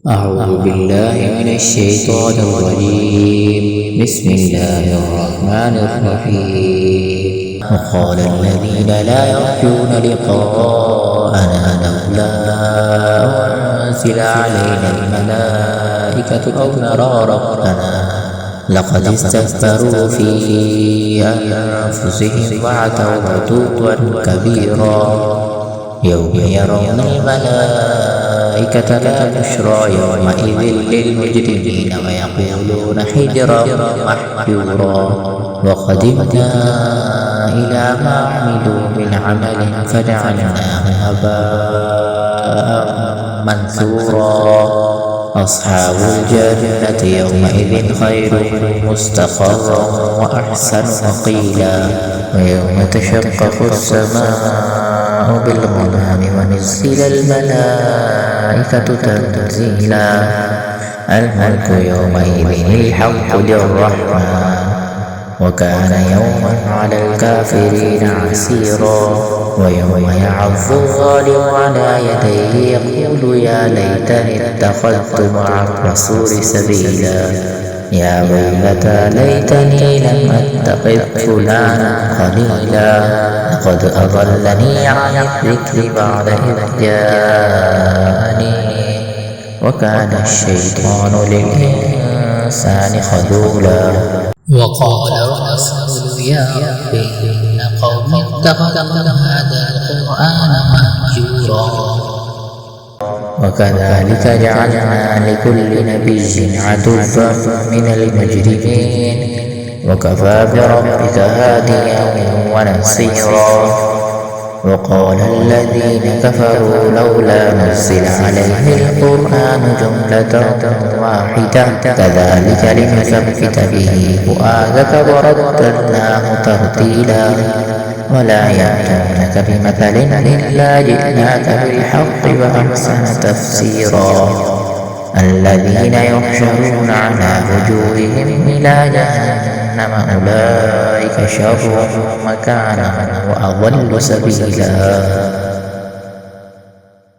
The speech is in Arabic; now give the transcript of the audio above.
أعوذ بالله من الشيطان الرجيم. بسم الله الرحمن الرحيم. وقال الذين لا يرجون لقاءنا لولا أنزل علينا الملائكة أو نرى ربنا لقد استكبروا في أنفسهم وعتوا عتوا كبيرا. يوم يرون الملائكة لا بشرى يومئذ للمجرمين ويقولون حجرا محجورا. وقدمنا إلى ما عملوا من عمل فجعلناه هباء منثورا. أصحاب الجنة يومئذ خير مستقرا وأحسن مقيلا. ويوم تشقق السماء بالغمام ونزل الملائكة تنزيلا. الملك يومئذ الحق للرحمن وكان يوما على الكافرين عسيرا. ويوم يعض الظالم على يديه يقول يا ليتني اتخذت مع الرسول سبيلا. يا ويلتى ليتني لم أتخذ فلانا خليلا. لقد أضلني عن الذكر بعد إذ جاءني وكان الشيطان للإنسان خذولا. وقال الرسول يا رب إن قوم اتخذوا هذا القرآن مهجورا. وكذلك جعلنا لكل نبي عدوا من المجرمين وكفى بربك هاديا ونصيرا. وقال الذين كفروا لولا نزل عليه القرآن جملة واحدة كذلك لنثبت به فؤادك ورتلناه ترتيلا. ولا يأتونك بمثل إلا جئناك بالحق وأحسن تفسيرا. الذين يحشرون على وجوههم إلى جهنم أولئك شر مكانا وأضل سبيلا.